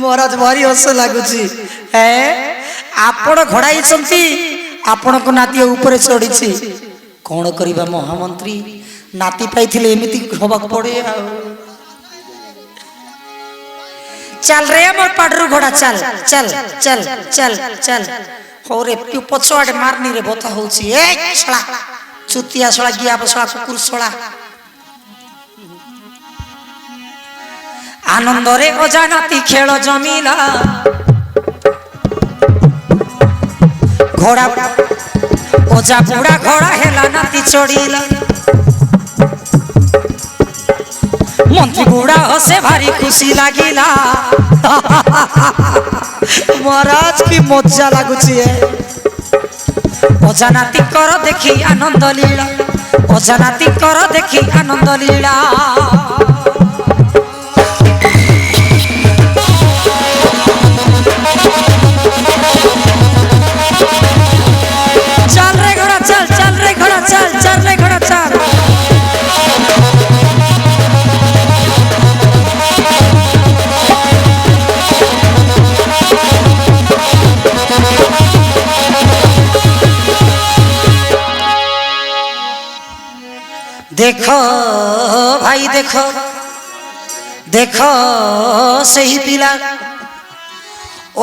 महाराज भारी हस लगुच आपण घड़ाई आपण को नाती ऊपर चढ़ी कौन करवा महामंत्री नाती पाई एमती हवा पड़े चल रे मोर पाडरू घोड़ा चल चल चल चल चल हो रे तू पछुआड़े मारनी रे बता होची ए छला चुतिया छला गिया बसला कुकुर छला आनंद रे अजानाती खेल जमीला घोड़ा ओजा बुढ़ा घोड़ा हेला नाती चढ़ीला मंत्री बुढ़ा हसे भारी खुशी लागिला महाराज की मजा लगुची अजानाती कर देखी आनंद लीला अजानाती कर देखी आनंद लीला चल रे घोड़ा चल चल रे घोड़ा चल चल रे घोड़ा चल देखो भाई देखो देखो सही पिला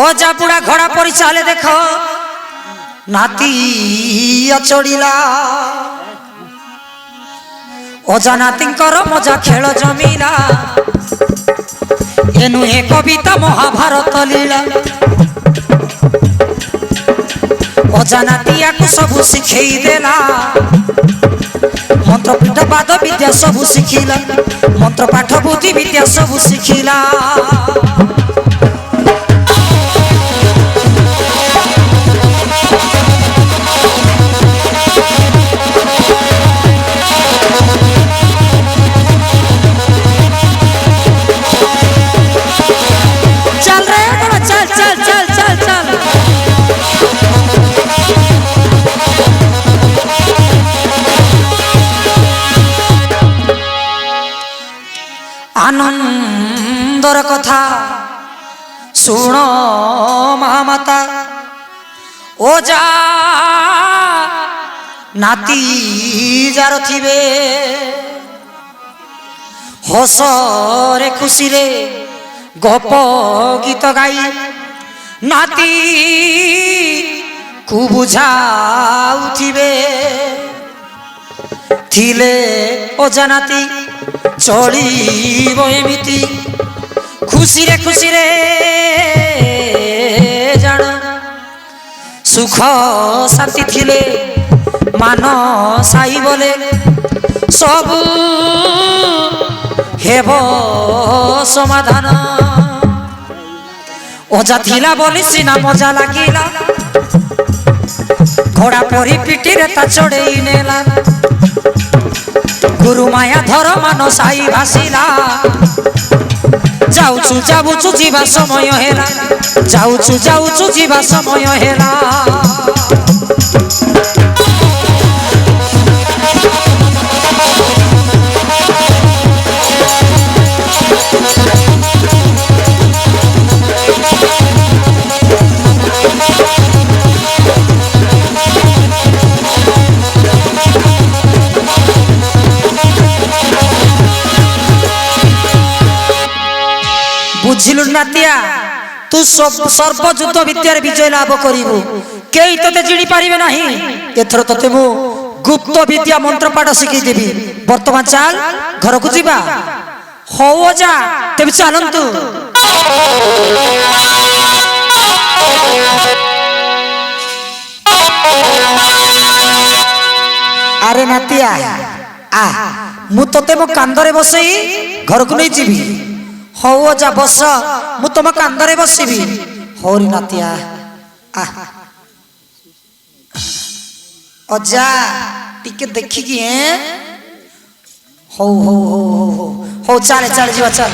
ओजा बुढ़ा घोड़ा परी चाले देखो नाती चढ़ीला ओजा नाती मजा खेल जमीला एनु हे कविता महाभारत लीला ओजा नातिया को सब सिखई देला मंत्र पीठ पाद विद्या सब शिखिला मंत्र पाठ बुद्धि विद्या सब शिखिला चल रे चल चल चल चल चल आनंदर कथा सुन महामाता ओजा नाती जार थिबे हसरे खुशी रे गप गीत गाई नाती को बुझाउथिबे थिले ओजा नाती चलिब एमिति खुशी रे जान सुख शांति थिले मान साई बोले सब हेब समाधान ओजा थिला बोली सीना मजा लागिला घोड़ा परी पिटी रे ता चढ़ई नेला गुरु माया धर मान साई भासिला जाऊचु जाऊचु जीवा समय हेला जाऊचु जाऊचु जीवा समय हेला बुझिलु नातिया तू सर्वयुद्ध विद्यार विजय लाभ करिबु केई तते जिणी पारिबे नाही एथर तते मु गुप्त विद्या मंत्र पाठ शिखी देबी वर्तमान चाल घर को जीवा हो जा तेबे चलंतु अरे नातिया आ मु तते मो कांदरे बसई घर को नहीं जीवी हो जा बस मु तुम कांदरे बसबी हौरी नातिया अजा टिके देखिकी हो चले चल जीवा चल